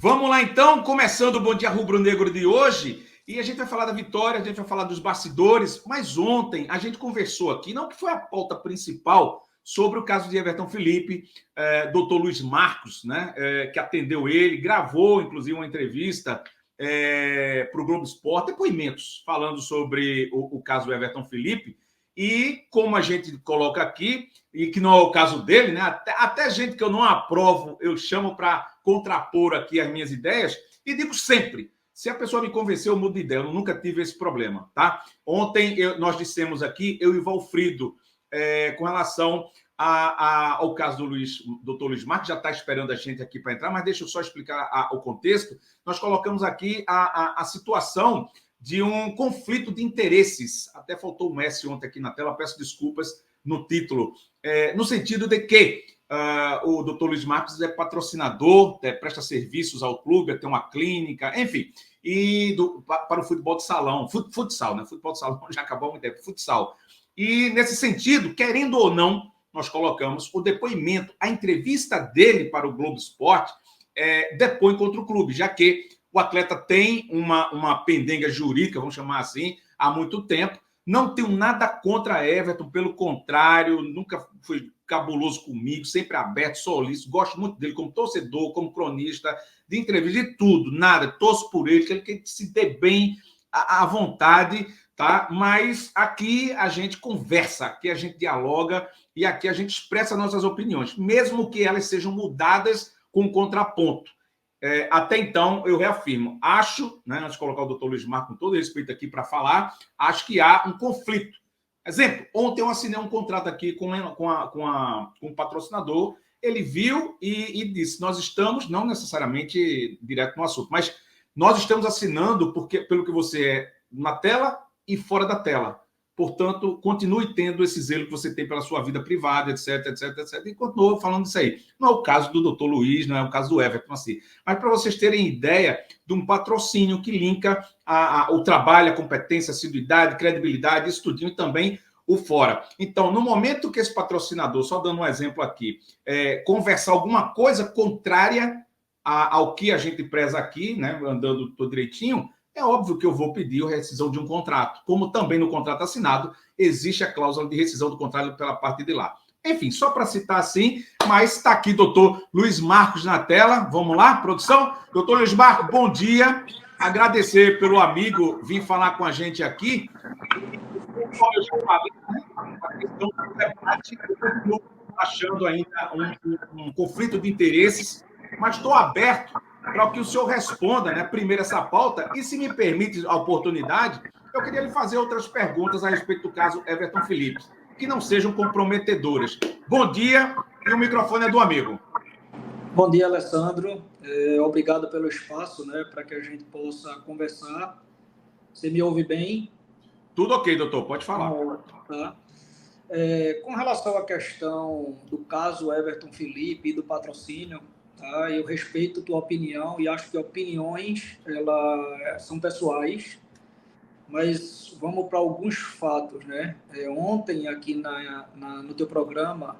Vamos lá então, começando o Bom Dia Rubro-Negro de hoje, e a gente vai falar da vitória, a gente vai falar dos bastidores, mas ontem a gente conversou aqui, não que foi a pauta principal, sobre o caso de Everton Felipe, doutor Luiz Marcos, né, que atendeu ele, gravou inclusive uma entrevista para o Globo Esporte, depoimentos falando sobre o caso Everton Felipe, e como a gente coloca aqui, e que não é o caso dele, né? Até gente que eu não aprovo, eu chamo para contrapor aqui as minhas ideias, e digo sempre, se a pessoa me convencer, eu mudo de ideia, eu nunca tive esse problema, tá? Ontem nós dissemos aqui, eu e Valfrido, com relação ao caso do doutor Luiz Marcos, já está esperando a gente aqui para entrar, mas deixa eu só explicar o contexto. Nós colocamos aqui a situação de um conflito de interesses. Até faltou o Messi ontem aqui na tela, peço desculpas no título, no sentido de que o doutor Luiz Marcos é patrocinador, presta serviços ao clube, tem uma clínica, enfim, e para o futebol de salão, futsal, né? Futebol de salão já acabou há muito tempo, futsal. E nesse sentido, querendo ou não, nós colocamos o depoimento, a entrevista dele para o Globo Esporte, depõe contra o clube, já que o atleta tem uma pendenga jurídica, vamos chamar assim, há muito tempo. Não tenho nada contra Everton, pelo contrário, nunca foi cabuloso comigo, sempre aberto, solícito, gosto muito dele como torcedor, como cronista, de entrevista, de tudo, nada, torço por ele, que ele se dê bem à vontade, tá? Mas aqui a gente conversa, aqui a gente dialoga e aqui a gente expressa nossas opiniões, mesmo que elas sejam mudadas com um contraponto. Até então, eu reafirmo, acho, né, antes de colocar o doutor Luiz Marcos, com todo respeito aqui para falar, acho que há um conflito. Exemplo, ontem eu assinei um contrato aqui com um patrocinador, ele viu e disse, nós estamos, não necessariamente direto no assunto, mas nós estamos assinando pelo que você é na tela e fora da tela. Portanto, continue tendo esse zelo que você tem pela sua vida privada, etc, etc, etc. E continuo falando disso aí. Não é o caso do doutor Luiz, não é o caso do Everton, assim. Mas para vocês terem ideia de um patrocínio que linka o trabalho, a competência, a assiduidade, credibilidade, isso tudinho e também o fora. Então, no momento que esse patrocinador, só dando um exemplo aqui, conversar alguma coisa contrária ao que a gente preza aqui, né, andando tudo direitinho, é óbvio que eu vou pedir a rescisão de um contrato, como também no contrato assinado existe a cláusula de rescisão do contrato pela parte de lá. Enfim, só para citar assim, mas está aqui doutor Luiz Marcos na tela. Vamos lá, produção? Doutor Luiz Marcos, bom dia. Agradecer pelo amigo vir falar com a gente aqui. Como eu já falei, né, a questão do debate, eu continuo achando ainda um conflito de interesses, mas estou aberto para que o senhor responda, né, primeiro essa pauta, e se me permite a oportunidade, eu queria lhe fazer outras perguntas a respeito do caso Everton Felipe, que não sejam comprometedoras. Bom dia, e o microfone é do amigo. Bom dia, Alessandro. Obrigado pelo espaço, né, para que a gente possa conversar. Você me ouve bem? Tudo ok, doutor, pode falar. Tá. Com relação à questão do caso Everton Felipe e do patrocínio, tá? Eu respeito a tua opinião e acho que opiniões elas são pessoais, mas vamos para alguns fatos, né? Ontem aqui no teu programa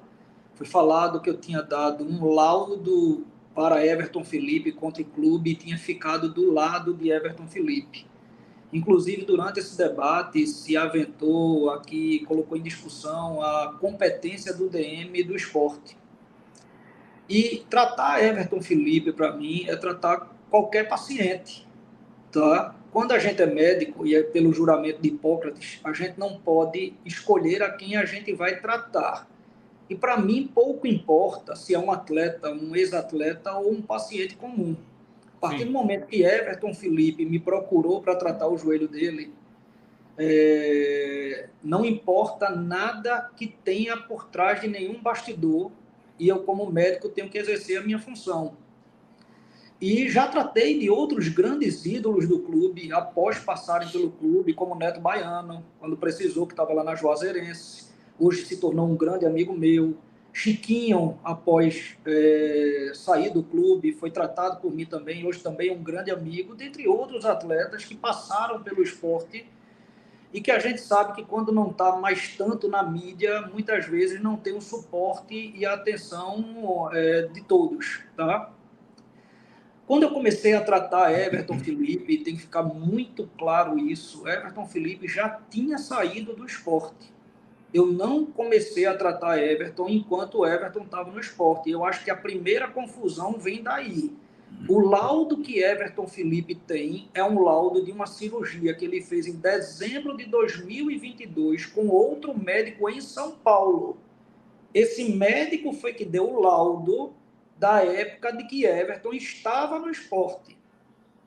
foi falado que eu tinha dado um laudo para Everton Felipe contra o clube e tinha ficado do lado de Everton Felipe. Inclusive, durante esse debate, se aventou aqui, colocou em discussão a competência do DM do esporte. E tratar Everton Felipe, para mim, é tratar qualquer paciente. Tá? Quando a gente é médico, e é pelo juramento de Hipócrates, a gente não pode escolher a quem a gente vai tratar. E, para mim, pouco importa se é um atleta, um ex-atleta ou um paciente comum. A partir do momento que Everton Felipe me procurou para tratar o joelho dele, não importa nada que tenha por trás de nenhum bastidor, e eu, como médico, tenho que exercer a minha função. E já tratei de outros grandes ídolos do clube, após passarem pelo clube, como Neto Baiano, quando precisou, que estava lá na Juazeirense. Hoje se tornou um grande amigo meu. Chiquinho, após sair do clube, foi tratado por mim também, hoje também um grande amigo, dentre outros atletas que passaram pelo esporte e que a gente sabe que quando não está mais tanto na mídia, muitas vezes não tem o suporte e a atenção de todos, tá? Quando eu comecei a tratar Everton Felipe, tem que ficar muito claro isso, Everton Felipe já tinha saído do Sport. Eu não comecei a tratar Everton enquanto Everton estava no Sport. Eu acho que a primeira confusão vem daí. O laudo que Everton Felipe tem é um laudo de uma cirurgia que ele fez em dezembro de 2022 com outro médico em São Paulo. Esse médico foi que deu o laudo da época de que Everton estava no Sport.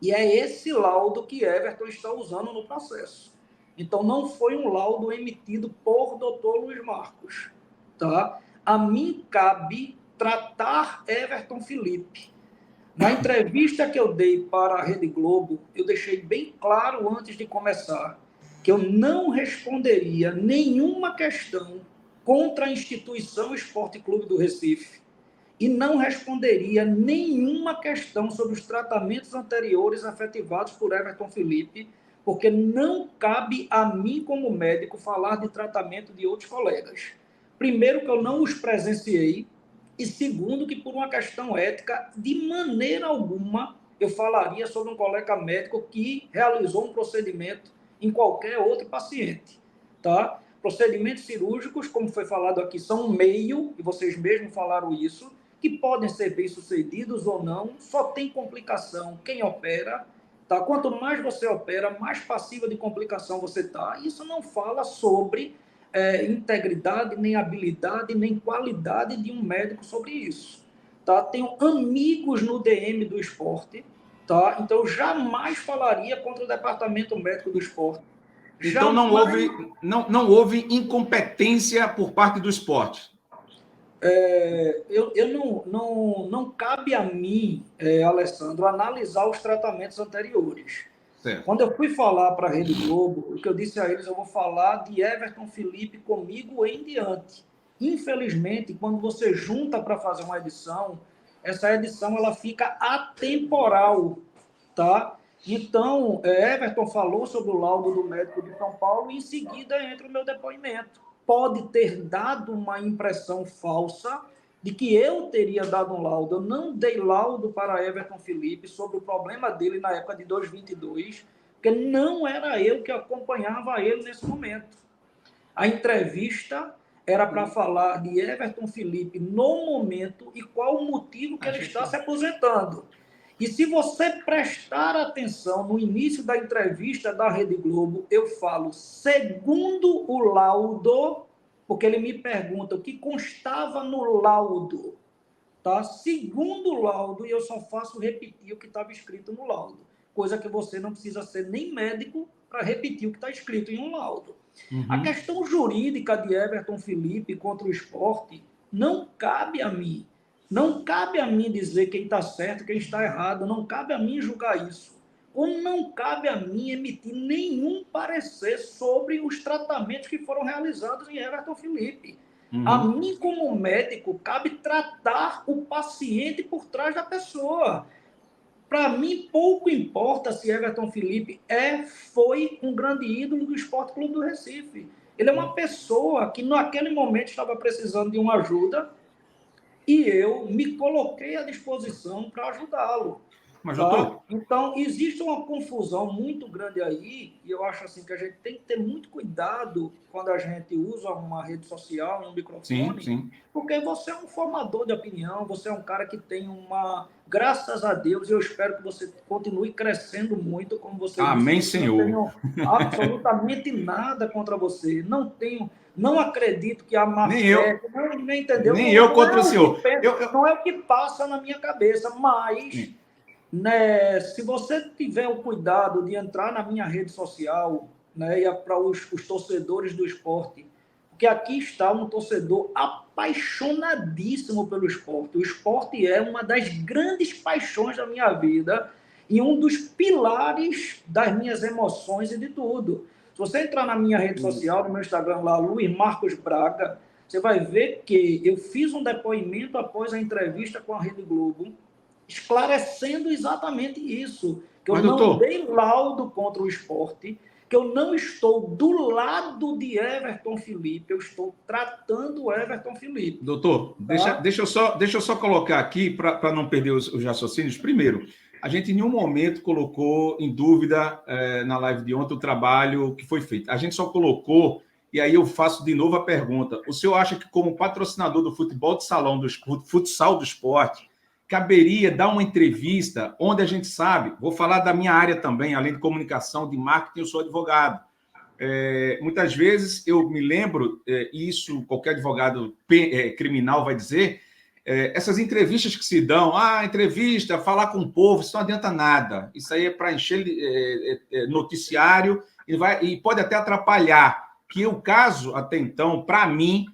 E é esse laudo que Everton está usando no processo. Então, não foi um laudo emitido por Dr. Luiz Marcos. Tá? A mim cabe tratar Everton Felipe. Na entrevista que eu dei para a Rede Globo, eu deixei bem claro antes de começar que eu não responderia nenhuma questão contra a instituição Esporte Clube do Recife e não responderia nenhuma questão sobre os tratamentos anteriores efetivados por Everton Felipe, porque não cabe a mim, como médico, falar de tratamento de outros colegas. Primeiro, que eu não os presenciei, e segundo, que por uma questão ética, de maneira alguma, eu falaria sobre um colega médico que realizou um procedimento em qualquer outro paciente. Tá? Procedimentos cirúrgicos, como foi falado aqui, são um meio, e vocês mesmos falaram isso, que podem ser bem-sucedidos ou não, só tem complicação quem opera. Tá? Quanto mais você opera, mais passiva de complicação você está. Isso não fala sobre integridade, nem habilidade, nem qualidade de um médico sobre isso. Tá? Tenho amigos no DM do esporte, tá? Então eu jamais falaria contra o departamento médico do esporte. Então não houve incompetência por parte do esporte. Não cabe a mim, Alessandro, analisar os tratamentos anteriores. Certo. Quando eu fui falar para a Rede Globo, o que eu disse a eles, eu vou falar de Everton Felipe comigo em diante. Infelizmente, quando você junta para fazer uma edição, essa edição ela fica atemporal, tá? Então, Everton falou sobre o laudo do médico de São Paulo e em seguida entra o meu depoimento. Pode ter dado uma impressão falsa de que eu teria dado um laudo. Eu não dei laudo para Everton Felipe sobre o problema dele na época de 2022, porque não era eu que acompanhava ele nesse momento. A entrevista era para falar de Everton Felipe no momento e qual o motivo que ele está se aposentando. E se você prestar atenção no início da entrevista da Rede Globo, eu falo, segundo o laudo, porque ele me pergunta o que constava no laudo, tá? Segundo o laudo, e eu só faço repetir o que estava escrito no laudo, coisa que você não precisa ser nem médico para repetir o que está escrito em um laudo. Uhum. A questão jurídica de Everton Felipe contra o esporte não cabe a mim. Não cabe a mim dizer quem está certo, quem está errado. Não cabe a mim julgar isso. Como não cabe a mim emitir nenhum parecer sobre os tratamentos que foram realizados em Everton Felipe. Uhum. A mim, como médico, cabe tratar o paciente por trás da pessoa. Para mim, pouco importa se Everton Felipe foi um grande ídolo do Esporte Clube do Recife. Ele é uma pessoa que, naquele momento, estava precisando de uma ajuda e eu me coloquei à disposição para ajudá-lo. Mas, doutor... Então, existe uma confusão muito grande aí, e eu acho assim que a gente tem que ter muito cuidado quando a gente usa uma rede social, um microfone, sim. Porque você é um formador de opinião, você é um cara que tem graças a Deus, eu espero que você continue crescendo muito, como você Amém, disse. Senhor. Não tenho absolutamente nada contra você, não acredito que a má fé, não entendeu? Nem eu contra o senhor. Não é o que passa na minha cabeça, mas... Sim. Né, se você tiver o cuidado de entrar na minha rede social, né, e para os torcedores do esporte, porque aqui está um torcedor apaixonadíssimo pelo esporte. O esporte é uma das grandes paixões da minha vida e um dos pilares das minhas emoções e de tudo. Se você entrar na minha rede social, no meu Instagram lá, Luiz Marcos Braga, você vai ver que eu fiz um depoimento após a entrevista com a Rede Globo, esclarecendo exatamente isso, que eu não dei laudo contra o esporte, que eu não estou do lado de Everton Felipe, eu estou tratando o Everton Felipe. Doutor, tá? deixa eu só colocar aqui, para não perder os raciocínios. Primeiro, A gente em nenhum momento colocou em dúvida na live de ontem o trabalho que foi feito. A gente só colocou, e aí eu faço de novo a pergunta: o senhor acha que, como patrocinador do futebol de salão, do futsal do esporte, caberia dar uma entrevista onde a gente sabe, vou falar da minha área também, além de comunicação, de marketing, eu sou advogado. Muitas vezes eu me lembro, isso qualquer advogado criminal vai dizer, essas entrevistas que se dão, entrevista, falar com o povo, isso não adianta nada. Isso aí é para encher noticiário e pode até atrapalhar. Que o caso, até então, para mim,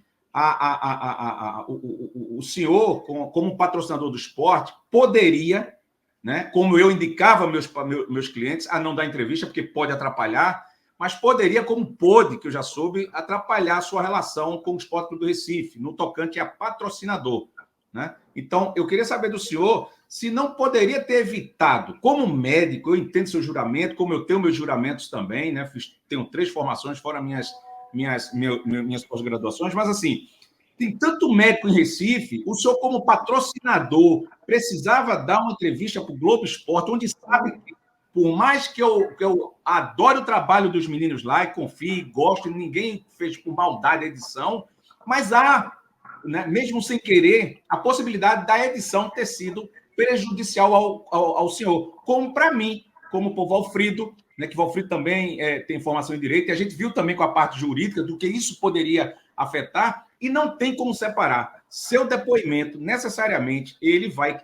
o senhor, como patrocinador do esporte, poderia, né, como eu indicava meus clientes, a não dar entrevista, porque pode atrapalhar, mas poderia, como pôde, que eu já soube, atrapalhar a sua relação com o Esporte Clube do Recife, no tocante a patrocinador. Né? Então, eu queria saber do senhor se não poderia ter evitado, como médico, eu entendo seu juramento, como eu tenho meus juramentos também, né? Tenho 3 formações, fora minhas pós-graduações, mas assim, tem tanto médico em Recife, o senhor, como patrocinador, precisava dar uma entrevista para o Globo Esporte, onde sabe que, por mais que eu adore o trabalho dos meninos lá e confie, gosto, ninguém fez por maldade a edição, mas há, né, mesmo sem querer, a possibilidade da edição ter sido prejudicial ao senhor, como para mim, como para o Valfrido, né, que o Valfrido também tem formação em direito, e a gente viu também com a parte jurídica do que isso poderia afetar, e não tem como separar. Seu depoimento, necessariamente, ele vai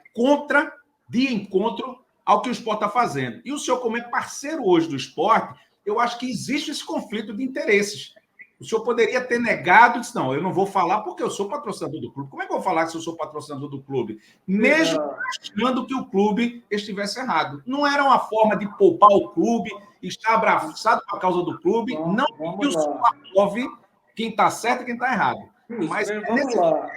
de encontro ao que o esporte está fazendo. E o senhor, como é parceiro hoje do esporte, eu acho que existe esse conflito de interesses. O senhor poderia ter negado e disse, não, eu não vou falar porque eu sou patrocinador do clube. Como é que eu vou falar se eu sou patrocinador do clube? Mesmo achando que o clube estivesse errado. Não era uma forma de poupar o clube, estar abraçado com a causa do clube, não que o senhor aprove quem está certo e quem está errado. Mas vamos lá.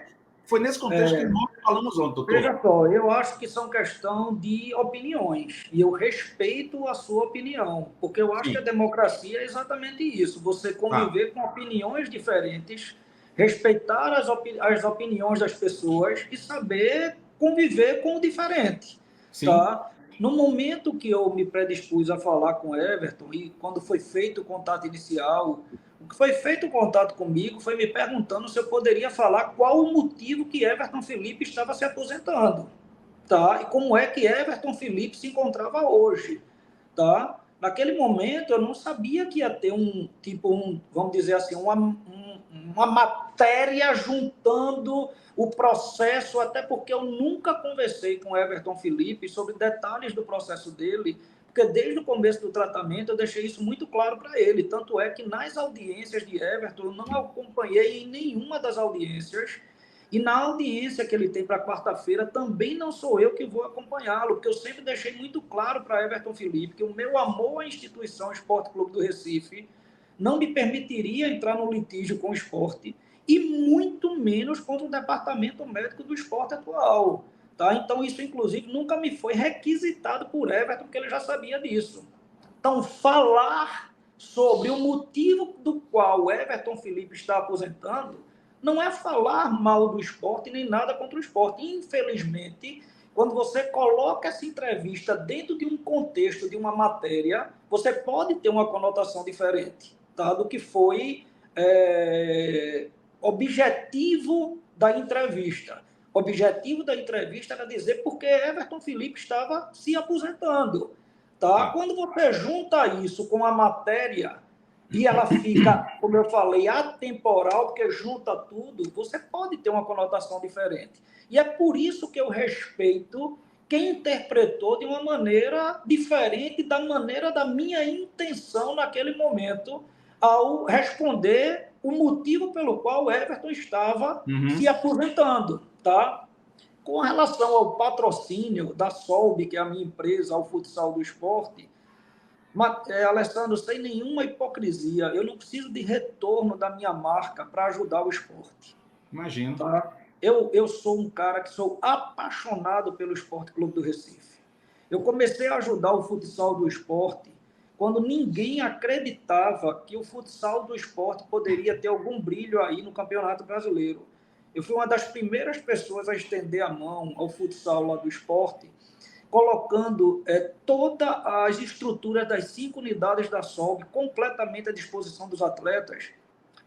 Foi nesse contexto que nós falamos ontem, doutor. Veja só, eu acho que são questão de opiniões, e eu respeito a sua opinião, porque eu acho que a democracia é exatamente isso, você conviver com opiniões diferentes, respeitar as opiniões das pessoas e saber conviver com o diferente. Tá? No momento que eu me predispus a falar com o Everton, e quando foi feito o contato inicial, o que foi feito o contato comigo foi me perguntando se eu poderia falar qual o motivo que Everton Felipe estava se aposentando, tá? E como é que Everton Felipe se encontrava hoje, tá? Naquele momento eu não sabia que ia ter vamos dizer assim, uma matéria juntando o processo, até porque eu nunca conversei com Everton Felipe sobre detalhes do processo dele, porque desde o começo do tratamento eu deixei isso muito claro para ele. Tanto é que nas audiências de Everton eu não acompanhei em nenhuma das audiências, e na audiência que ele tem para quarta-feira também não sou eu que vou acompanhá-lo, porque eu sempre deixei muito claro para Everton Felipe que o meu amor à instituição Esporte Clube do Recife não me permitiria entrar no litígio com o esporte, e muito menos contra o departamento médico do esporte atual. Tá? Então, isso, inclusive, nunca me foi requisitado por Everton, porque ele já sabia disso. Então, falar sobre o motivo do qual o Everton Felipe está aposentando não é falar mal do esporte, nem nada contra o esporte. Infelizmente, quando você coloca essa entrevista dentro de um contexto, de uma matéria, você pode ter uma conotação diferente, tá? Do que foi objetivo da entrevista. O objetivo da entrevista era dizer porque Everton Felipe estava se aposentando. Tá? Quando você junta isso com a matéria e ela fica, como eu falei, atemporal, porque junta tudo, você pode ter uma conotação diferente. E é por isso que eu respeito quem interpretou de uma maneira diferente da maneira da minha intenção naquele momento ao responder o motivo pelo qual o Everton estava se aposentando, tá? Com relação ao patrocínio da Solb, que é a minha empresa, ao futsal do esporte, Alessandro, sem nenhuma hipocrisia, eu não preciso de retorno da minha marca para ajudar o esporte. Imagino. Tá? Eu sou um cara que sou apaixonado pelo Esporte Clube do Recife. Eu comecei a ajudar o futsal do esporte quando ninguém acreditava que o futsal do esporte poderia ter algum brilho aí no Campeonato Brasileiro. Eu fui uma das primeiras pessoas a estender a mão ao futsal lá do esporte, colocando todas as estruturas das 5 unidades da SOB completamente à disposição dos atletas,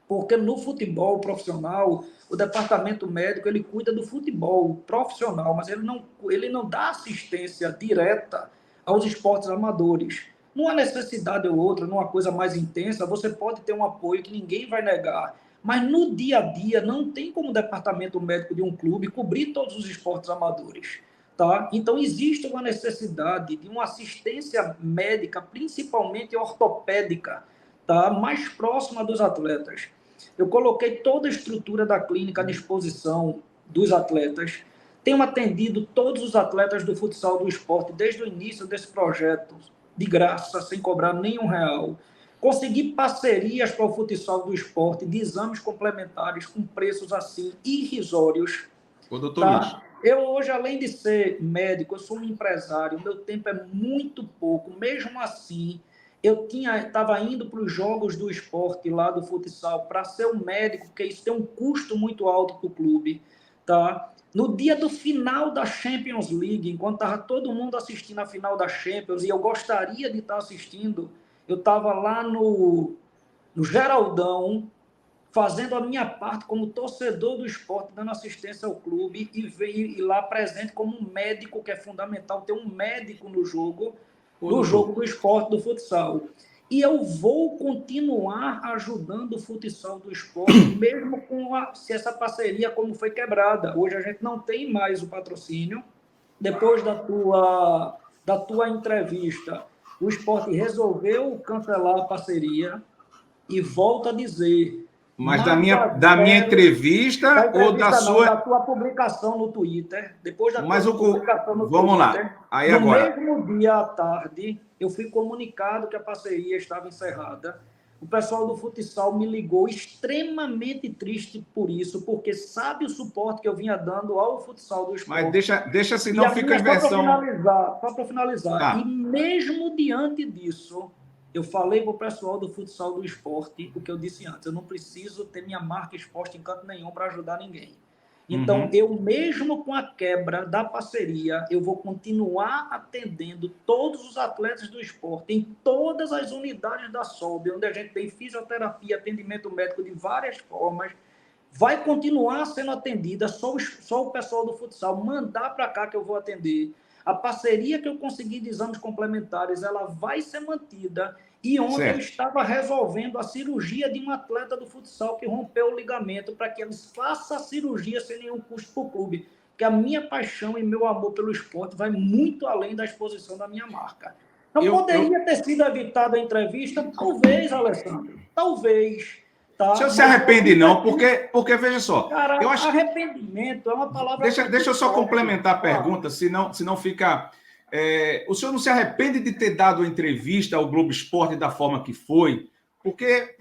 porque no futebol profissional, o departamento médico ele cuida do futebol profissional, mas ele não dá assistência direta aos esportes amadores. Numa necessidade ou outra, numa coisa mais intensa, você pode ter um apoio que ninguém vai negar, mas no dia a dia não tem como o departamento médico de um clube cobrir todos os esportes amadores. Tá? Então, existe uma necessidade de uma assistência médica, principalmente ortopédica, tá? Mais próxima dos atletas. Eu coloquei toda a estrutura da clínica à disposição dos atletas. Tenho atendido todos os atletas do futsal do esporte desde o início desse projeto, de graça, sem cobrar nenhum real. Consegui parcerias para o futsal do esporte de exames complementares com preços assim irrisórios. Ô, doutor Tá? Luiz. Eu hoje, além de ser médico, eu sou um empresário, meu tempo é muito pouco. Mesmo assim, eu estava indo para os jogos do esporte lá do futsal para ser um médico, porque isso tem um custo muito alto para o clube. Tá? No dia do final da Champions League, enquanto estava todo mundo assistindo a final da Champions, e eu gostaria de estar assistindo, eu estava lá no Geraldão, fazendo a minha parte como torcedor do esporte, dando assistência ao clube e lá presente como um médico, que é fundamental ter um médico no jogo do esporte, do futsal. E eu vou continuar ajudando o futsal do esporte, mesmo se essa parceria como foi quebrada. Hoje a gente não tem mais o patrocínio. Depois da tua entrevista, o esporte resolveu cancelar a parceria e volta a dizer... Mas da minha entrevista ou da sua... Da tua publicação no Twitter. Depois da tua publicação no Vamos Twitter. Lá. Aí agora... No mesmo dia à tarde, eu fui comunicado que a parceria estava encerrada. O pessoal do futsal me ligou extremamente triste por isso, porque sabe o suporte que eu vinha dando ao futsal do esporte. Mas deixa senão fica a inversão. Só para finalizar. Tá. E mesmo diante disso... Eu falei para o pessoal do futsal do esporte o que eu disse antes. Eu não preciso ter minha marca exposta em canto nenhum para ajudar ninguém. Então, eu mesmo com a quebra da parceria, eu vou continuar atendendo todos os atletas do esporte em todas as unidades da SOB, onde a gente tem fisioterapia, atendimento médico de várias formas. Vai continuar sendo atendida, só o pessoal do futsal mandar para cá que eu vou atender. A parceria que eu consegui de exames complementares, ela vai ser mantida. E ontem eu estava resolvendo a cirurgia de um atleta do futsal que rompeu o ligamento para que eles façam a cirurgia sem nenhum custo para o clube. Porque a minha paixão e meu amor pelo esporte vai muito além da exposição da minha marca. Não poderia ter sido evitada a entrevista? Talvez, Alessandro. Talvez. Tá? O senhor se arrepende, não, porque veja só. Cara, eu acho arrependimento é uma palavra... Deixa eu só complementar a pergunta, senão fica... o senhor não se arrepende de ter dado a entrevista ao Globo Esporte da forma que foi? Porque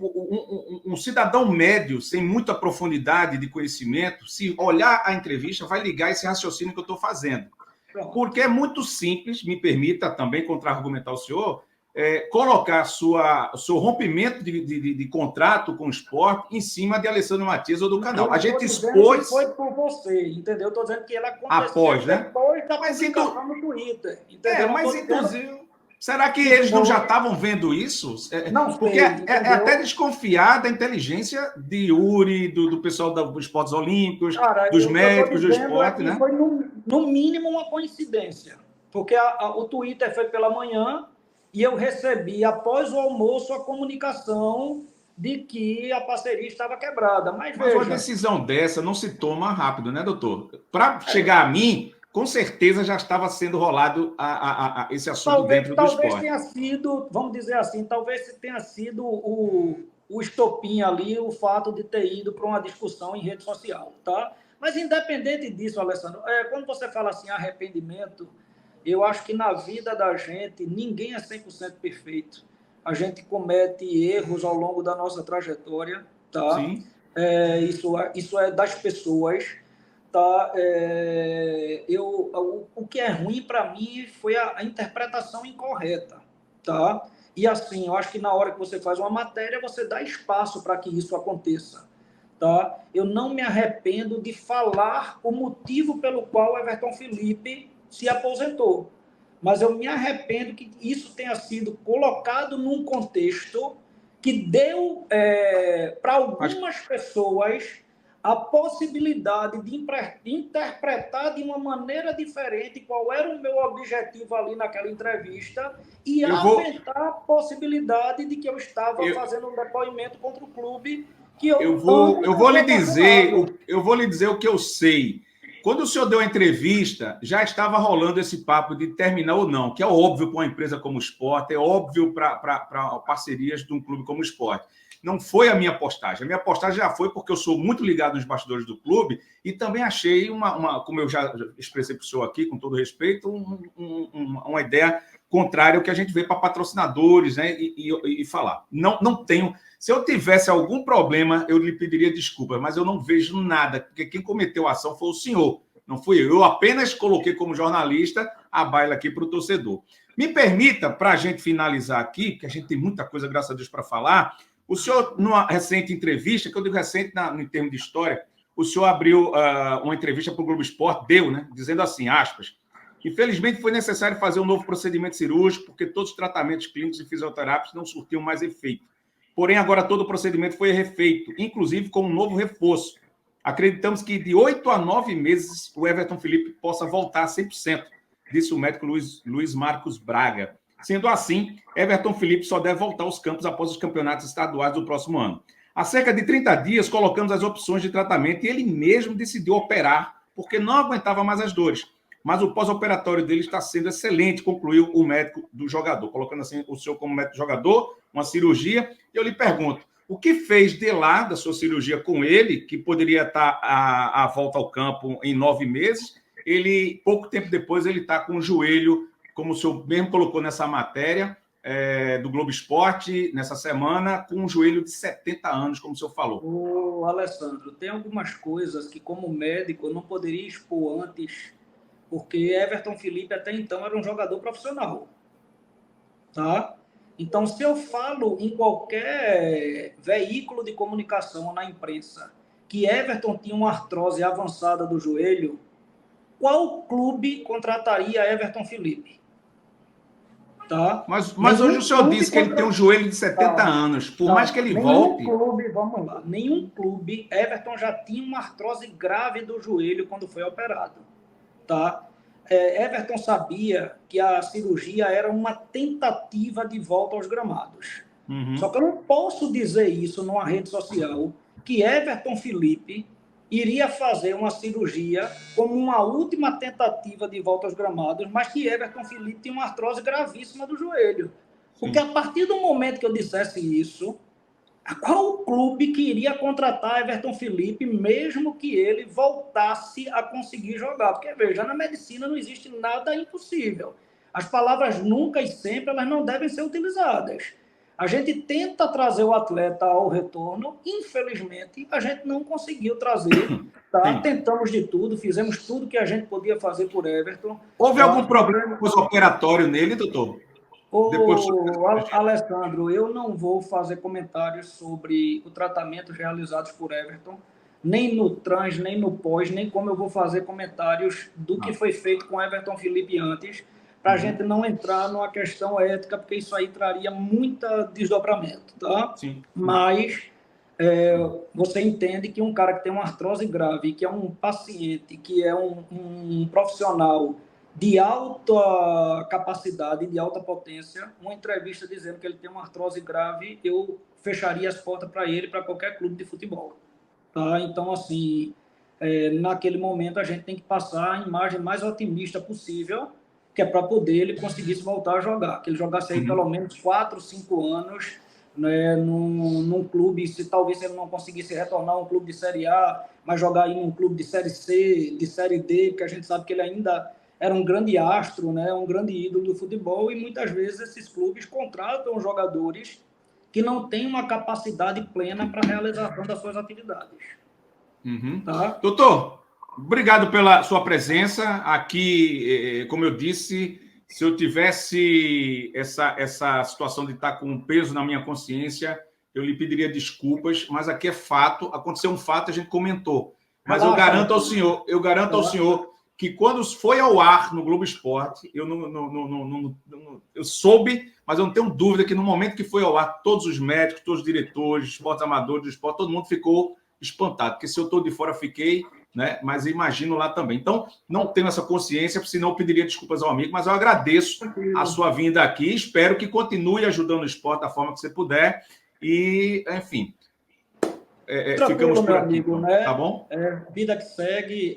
um cidadão médio, sem muita profundidade de conhecimento, se olhar a entrevista, vai ligar esse raciocínio que eu estou fazendo. Porque é muito simples, me permita também contra-argumentar o senhor, colocar seu rompimento de contrato com o esporte em cima de Alessandro Matias ou do canal. A gente expôs... Foi por você, entendeu? Estou dizendo que ela aconteceu após, né? Depois da publicação no Twitter. Entendeu? Mas inclusive... Será que eles não já estavam vendo isso? Não sei, porque é até desconfiar da inteligência de Yuri, do pessoal dos esportes olímpicos, dos médicos do esporte, né? Foi, no mínimo, uma coincidência. Porque o Twitter foi pela manhã e eu recebi, após o almoço, a comunicação de que a parceria estava quebrada. Mas veja, uma decisão dessa não se toma rápido, né, doutor? Para chegar a mim... Com certeza já estava sendo rolado esse assunto dentro do esporte. Talvez tenha sido, vamos dizer assim, talvez tenha sido o estopim ali, o fato de ter ido para uma discussão em rede social, tá? Mas independente disso, Alessandro, quando você fala assim, arrependimento, eu acho que na vida da gente, ninguém é 100% perfeito. A gente comete erros ao longo da nossa trajetória, tá? Sim. Isso é das pessoas. Tá? O que é ruim para mim foi a interpretação incorreta. Tá? E assim, eu acho que na hora que você faz uma matéria, você dá espaço para que isso aconteça. Tá? Eu não me arrependo de falar o motivo pelo qual o Everton Felipe se aposentou. mas eu me arrependo que isso tenha sido colocado num contexto que deu para algumas pessoas a possibilidade de interpretar de uma maneira diferente qual era o meu objetivo ali naquela entrevista e aventar a possibilidade de que eu estava fazendo um depoimento contra o clube que eu vou lhe dizer o que eu sei. Quando o senhor deu a entrevista, já estava rolando esse papo de terminar ou não, que é óbvio para uma empresa como o Sport, é óbvio para parcerias de um clube como o Sport. Não foi a minha postagem. A minha postagem já foi porque eu sou muito ligado nos bastidores do clube e também achei como eu já expressei para o senhor aqui, com todo respeito, uma ideia contrária ao que a gente vê para patrocinadores, né, e falar. Não tenho... Se eu tivesse algum problema, eu lhe pediria desculpas, mas eu não vejo nada, porque quem cometeu a ação foi o senhor, não fui eu. Eu apenas coloquei como jornalista a baila aqui para o torcedor. Me permita, para a gente finalizar aqui, porque a gente tem muita coisa, graças a Deus, para falar, o senhor, numa recente entrevista, que eu digo recente em termos de história, o senhor abriu uma entrevista para o Globo Esporte, né, dizendo assim, aspas, infelizmente foi necessário fazer um novo procedimento cirúrgico, porque todos os tratamentos clínicos e fisioterápicos não surtiam mais efeito. Porém, agora todo o procedimento foi refeito, inclusive com um novo reforço. Acreditamos que de 8 a 9 meses o Everton Felipe possa voltar a 100%, disse o médico Luiz Marcos Braga. Sendo assim, Everton Felipe só deve voltar aos campos após os campeonatos estaduais do próximo ano. Há cerca de 30 dias, colocamos as opções de tratamento e ele mesmo decidiu operar porque não aguentava mais as dores. Mas o pós-operatório dele está sendo excelente, concluiu o médico do jogador, colocando assim o senhor como médico do jogador, uma cirurgia. E eu lhe pergunto, o que fez de lá da sua cirurgia com ele, que poderia estar à volta ao campo em 9 meses, ele, pouco tempo depois, ele está com o joelho, como o senhor mesmo colocou nessa matéria do Globo Esporte, nessa semana, com um joelho de 70 anos, como o senhor falou. Ô, Alessandro, tem algumas coisas que, como médico, eu não poderia expor antes, porque Everton Felipe até então era um jogador profissional, tá? Então, se eu falo em qualquer veículo de comunicação ou na imprensa que Everton tinha uma artrose avançada do joelho, qual clube contrataria Everton Felipe? Tá? Mas hoje o senhor disse que ele tem um joelho de 70 anos. Por mais que ele volte... Vamos lá. Nenhum clube... Everton já tinha uma artrose grave do joelho quando foi operado. Tá? Everton sabia que a cirurgia era uma tentativa de volta aos gramados. Uhum. Só que eu não posso dizer isso numa rede social, que Everton Felipe iria fazer uma cirurgia como uma última tentativa de volta aos gramados, mas que Everton Felipe tinha uma artrose gravíssima do joelho. Porque a partir do momento que eu dissesse isso, qual clube que iria contratar Everton Felipe, mesmo que ele voltasse a conseguir jogar? Porque, veja, na medicina não existe nada impossível. As palavras nunca e sempre elas não devem ser utilizadas. A gente tenta trazer o atleta ao retorno, infelizmente, a gente não conseguiu trazer. Tá? Tentamos de tudo, fizemos tudo que a gente podia fazer por Everton. Houve algum problema pós-operatório nele, doutor? Alessandro, eu não vou fazer comentários sobre o tratamento realizados por Everton, nem no trans, nem no pós, nem como eu vou fazer comentários do que foi feito com Everton Felipe antes, para a gente não entrar numa questão ética, porque isso aí traria muito desdobramento, tá? Sim. Mas você entende que um cara que tem uma artrose grave, que é um paciente, que é um profissional de alta capacidade, de alta potência, uma entrevista dizendo que ele tem uma artrose grave, eu fecharia as portas para ele, para qualquer clube de futebol. Tá? Então, assim, naquele momento a gente tem que passar a imagem mais otimista possível, que é para poder ele conseguir se voltar a jogar, que ele jogasse aí pelo menos 4, 5 anos, né, num clube, talvez ele não conseguisse retornar a um clube de Série A, mas jogar aí num clube de Série C, de Série D, porque a gente sabe que ele ainda era um grande astro, né, um grande ídolo do futebol, e muitas vezes esses clubes contratam jogadores que não têm uma capacidade plena para a realização das suas atividades. Uhum. Tá? Doutor, obrigado pela sua presença aqui. Como eu disse, se eu tivesse essa situação de estar com um peso na minha consciência, eu lhe pediria desculpas, mas aqui é fato, aconteceu um fato, a gente comentou. Mas eu garanto ao senhor que quando foi ao ar no Globo Esporte, eu soube, mas eu não tenho dúvida que no momento que foi ao ar, todos os médicos, todos os diretores, esportes amadores do esporte, todo mundo ficou espantado, porque se eu estou de fora, fiquei, né? Mas imagino lá também. Então, não tenho essa consciência, senão eu pediria desculpas ao amigo, mas eu agradeço a sua vinda aqui, espero que continue ajudando o esporte da forma que você puder, e, enfim... ficamos por aqui, amigo, então, né? Tá bom? Vida que segue,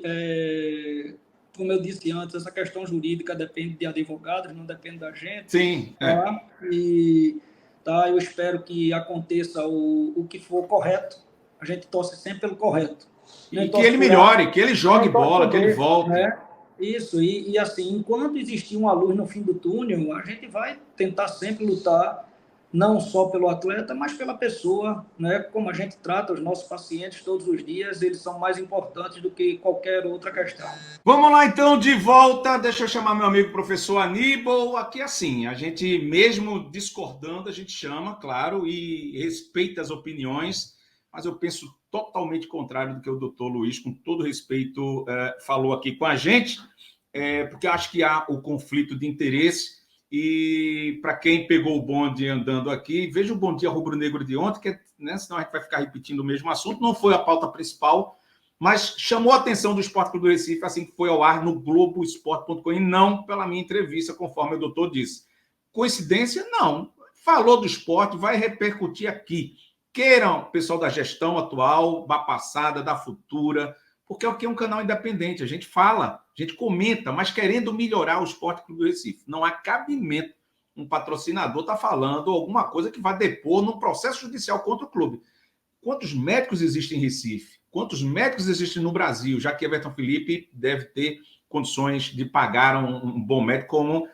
como eu disse antes, essa questão jurídica depende de advogados, não depende da gente. Sim. Tá? E eu espero que aconteça o que for correto. A gente torce sempre pelo correto. E que ele melhore, que ele jogue bola, que ele volte. Né? Isso, e assim, enquanto existir uma luz no fim do túnel, a gente vai tentar sempre lutar não só pelo atleta, mas pela pessoa, né? Como a gente trata os nossos pacientes todos os dias, eles são mais importantes do que qualquer outra questão. Vamos lá, então, de volta. Deixa eu chamar meu amigo professor Aníbal. Aqui, assim, a gente, mesmo discordando, a gente chama, claro, e respeita as opiniões, mas eu penso totalmente contrário do que o doutor Luiz, com todo respeito, falou aqui com a gente, porque acho que há o conflito de interesse. E para quem pegou o bonde andando aqui, veja o Bom Dia Rubro-Negro de ontem, que, né, senão a gente vai ficar repetindo o mesmo assunto. Não foi a pauta principal, mas chamou a atenção do Esporte Clube do Recife assim que foi ao ar no Globoesporte.com e não pela minha entrevista, conforme o doutor disse. Coincidência? Não. Falou do esporte, vai repercutir aqui. Queiram, pessoal da gestão atual, da passada, da futura, porque aqui é um canal independente, a gente fala, a gente comenta, mas querendo melhorar o Esporte Clube do Recife. Não há cabimento um patrocinador estar falando alguma coisa que vai depor num processo judicial contra o clube. Quantos médicos existem em Recife? Quantos médicos existem no Brasil? Já que Everton Felipe deve ter condições de pagar um bom médico, como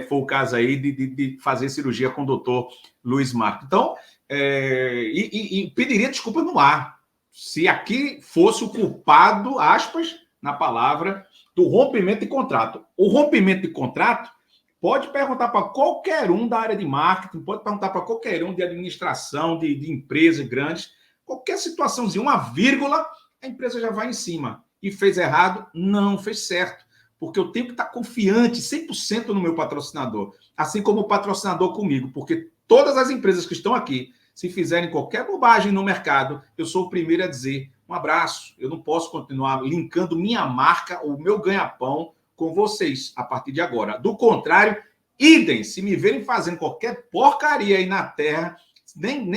foi o caso aí de fazer cirurgia com o doutor Luiz Marco. Então, e pediria desculpa no ar. Se aqui fosse o culpado, aspas, na palavra, do rompimento de contrato. O rompimento de contrato, pode perguntar para qualquer um da área de marketing, pode perguntar para qualquer um de administração, de empresas grandes, qualquer situaçãozinha, uma vírgula, a empresa já vai em cima. E fez errado? Não, fez certo. Porque eu tenho que estar confiante 100% no meu patrocinador, assim como o patrocinador comigo, porque todas as empresas que estão aqui, se fizerem qualquer bobagem no mercado, eu sou o primeiro a dizer um abraço. Eu não posso continuar linkando minha marca, o meu ganha-pão, com vocês a partir de agora. Do contrário, idem, se me verem fazendo qualquer porcaria aí na terra,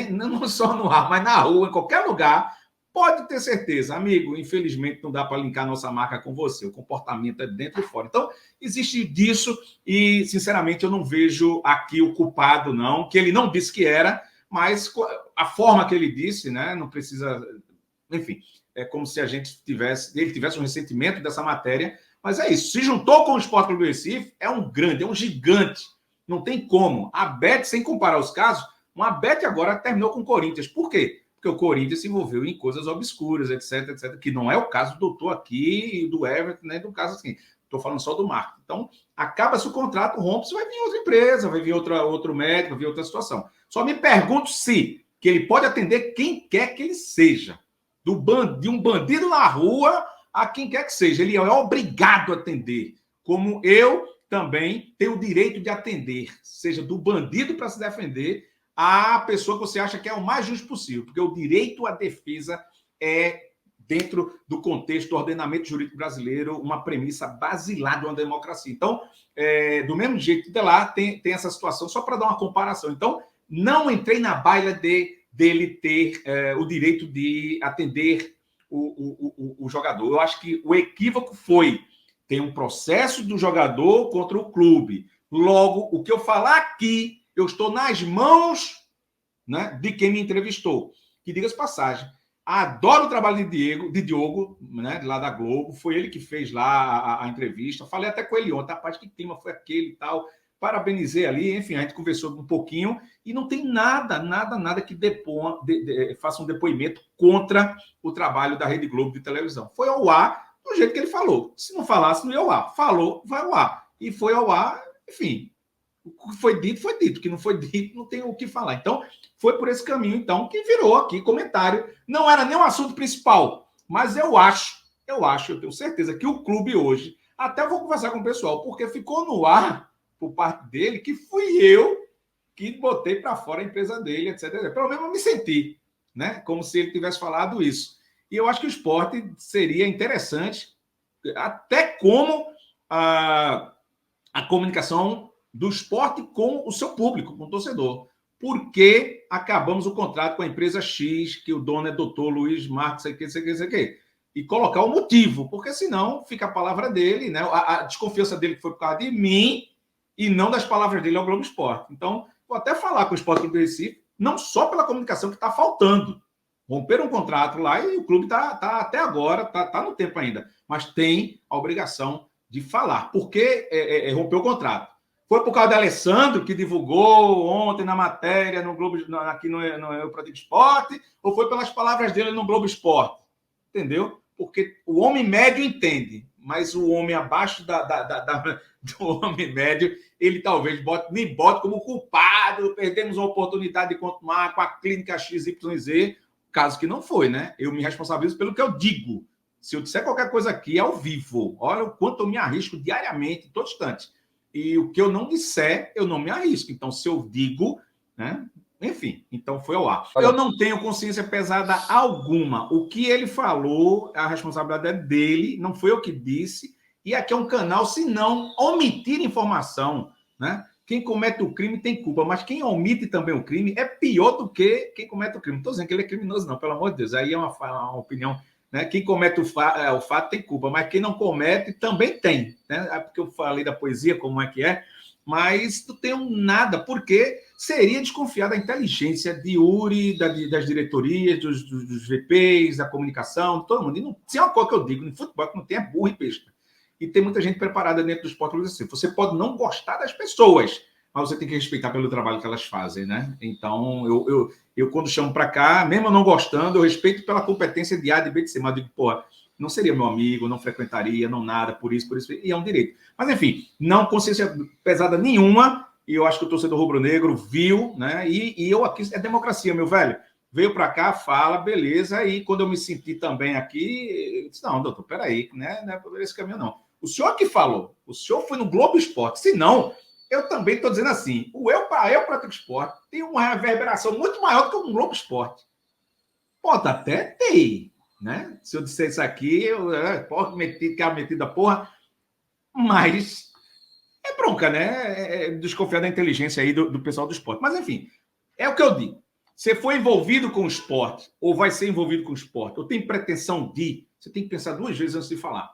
não só no ar, mas na rua, em qualquer lugar, pode ter certeza, amigo, infelizmente não dá para linkar nossa marca com você. O comportamento é dentro e fora. Então, existe disso e, sinceramente, eu não vejo aqui o culpado, não, que ele não disse que era, mas a forma que ele disse, né, não precisa... Enfim, é como se ele tivesse um ressentimento dessa matéria, mas é isso. Se juntou com o Esporte Clube do Recife, é um grande, é um gigante. Não tem como. A Bet, sem comparar os casos, uma Bet agora terminou com o Corinthians. Por quê? Porque o Corinthians se envolveu em coisas obscuras, etc, etc, que não é o caso do doutor aqui, do Everton, né, do caso assim. Estou falando só do marketing. Então, acaba-se o contrato, rompe-se, vai vir outra empresa, vai vir outro médico, vai vir outra situação. Só me pergunto se que ele pode atender quem quer que ele seja. De um bandido na rua a quem quer que seja. Ele é obrigado a atender. Como eu também tenho o direito de atender, seja do bandido para se defender, a pessoa que você acha que é o mais justo possível. Porque o direito à defesa é, dentro do contexto do ordenamento jurídico brasileiro, uma premissa basilar de uma democracia. Então, do mesmo jeito que lá tem essa situação, só para dar uma comparação. Então, não entrei na baila dele ter o direito de atender o jogador. Eu acho que o equívoco tem um processo do jogador contra o clube. Logo, o que eu falar aqui, eu estou nas mãos, né, de quem me entrevistou. Que, diga-se passagem, adoro o trabalho de Diogo, né, lá da Globo. Foi ele que fez lá a entrevista. Falei até com ele ontem. Rapaz, que clima foi aquele e tal. Parabenizei ali. Enfim, a gente conversou um pouquinho. E não tem nada que faça um depoimento contra o trabalho da Rede Globo de televisão. Foi ao ar do jeito que ele falou. Se não falasse, não ia ao ar. Falou, vai ao ar. E foi ao ar, enfim. O que foi dito, foi dito. O que não foi dito, não tem o que falar. Então, foi por esse caminho, então, que virou aqui comentário. Não era nem o assunto principal, mas eu tenho certeza que o clube hoje, Até vou conversar com o pessoal, porque ficou no ar, por parte dele, que fui eu que botei para fora a empresa dele, etc. Pelo menos eu me senti, né? Como se ele tivesse falado isso. E eu acho que o Sport seria interessante, até como a comunicação do esporte com o seu público, com o torcedor. Por que acabamos o contrato com a empresa X, que o dono é doutor Luiz Marcos, sei que. E colocar o motivo, porque senão fica a palavra dele, né? A desconfiança dele que foi por causa de mim e não das palavras dele ao Globo Esporte. Então, vou até falar com o Sport Clube do Recife, não só pela comunicação que está faltando. Romperam um contrato lá e o clube está até agora, está no tempo ainda, mas tem a obrigação de falar. Por que rompeu o contrato? Foi por causa de Alessandro, que divulgou ontem na matéria no Globo, aqui no Pratique Esporte, ou foi pelas palavras dele no Globo Esporte? Entendeu? Porque o homem médio entende, mas o homem abaixo do homem médio, ele talvez me bote como culpado, perdemos a oportunidade de continuar com a clínica XYZ, caso que não foi, né? Eu me responsabilizo pelo que eu digo. Se eu disser qualquer coisa aqui, é ao vivo. Olha o quanto eu me arrisco diariamente, todo instante. E o que eu não disser, eu não me arrisco. Então, se eu digo, né? Enfim, então foi ao ar. Eu não tenho consciência pesada alguma. O que ele falou, a responsabilidade é dele, não foi eu que disse. E aqui é um canal, se não omitir informação, né? Quem comete o crime tem culpa, mas quem omite também o crime é pior do que quem comete o crime. Não estou dizendo que ele é criminoso, não, pelo amor de Deus. Aí é uma opinião, né? Quem comete o fato tem culpa, mas quem não comete também tem, né? É porque eu falei da poesia, como é que é, mas não tenho nada, porque seria desconfiar da inteligência de Uri, das diretorias, dos VPs, da comunicação, de todo mundo. E não, se é uma coisa que eu digo, no futebol que não tem é burro e besta. E tem muita gente preparada dentro do esporte. Assim. Você pode não gostar das pessoas, mas você tem que respeitar pelo trabalho que elas fazem, né? Então, eu quando chamo para cá, mesmo eu não gostando, eu respeito pela competência de A, de B, de C, mas eu digo, porra, não seria meu amigo, não frequentaria, não nada, por isso, e é um direito. Mas, enfim, não consciência pesada nenhuma, e eu acho que o torcedor rubro-negro viu, né? E eu aqui, é democracia, meu velho. Veio para cá, fala, beleza, e quando eu me senti também aqui, eu disse, não, doutor, peraí, né? Não é por esse caminho, não. O senhor que falou, o senhor foi no Globo Esporte, se não, eu também estou dizendo assim, o Eu Pratique Esporte tem uma reverberação muito maior do que o Globo Esporte. Pode até ter, né? Se eu disser isso aqui, posso ficar metido a porra, mas é bronca, né? É desconfiar da inteligência aí do pessoal do esporte. Mas, enfim, é o que eu digo. Você foi envolvido com o esporte, ou vai ser envolvido com o esporte, ou tem pretensão de, você tem que pensar 2 vezes antes de falar.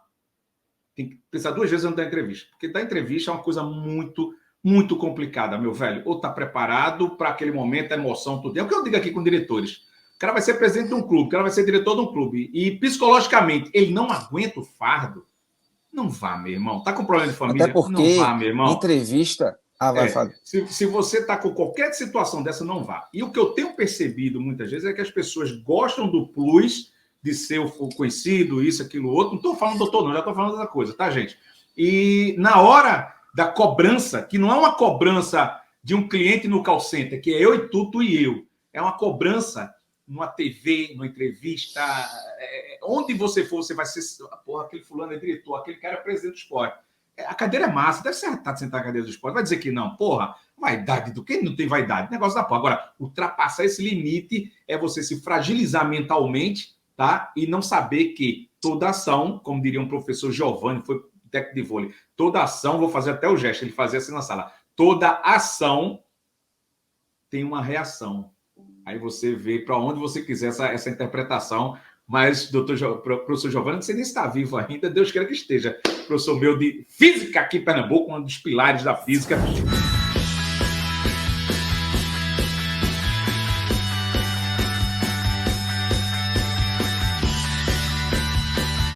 Tem que pensar 2 vezes antes da entrevista. Porque da entrevista é uma coisa muito, muito complicada, meu velho. Ou está preparado para aquele momento, a emoção, tudo. É o que eu digo aqui com diretores. O cara vai ser presidente de um clube, o cara vai ser diretor de um clube. E, psicologicamente, ele não aguenta o fardo. Não vá, meu irmão. Tá com problema de família? Até porque, não vá, meu irmão. Entrevista... vai falar. Se você está com qualquer situação dessa, não vá. E o que eu tenho percebido muitas vezes é que as pessoas gostam do plus de ser o conhecido, isso, aquilo, outro. Não estou falando doutor, não, já estou falando outra coisa, tá, gente? E na hora da cobrança, que não é uma cobrança de um cliente no call center, que é eu e tu e eu. É uma cobrança numa TV, numa entrevista, onde você for, você vai ser, porra, aquele fulano é diretor, aquele cara é presidente do esporte. A cadeira é massa, deve ser arretado sentar na cadeira do esporte. Vai dizer que não, porra, vaidade do que? Não tem vaidade, negócio da porra. Agora, ultrapassar esse limite é você se fragilizar mentalmente, tá? E não saber que toda ação, como diria um professor Giovanni, foi técnico de vôlei, toda ação, vou fazer até o gesto, ele fazia assim na sala, toda ação tem uma reação. Aí você vê para onde você quiser essa interpretação. Mas, professor Giovanni, não sei nem se está vivo ainda, Deus queira que esteja. Professor meu de física aqui em Pernambuco, um dos pilares da física.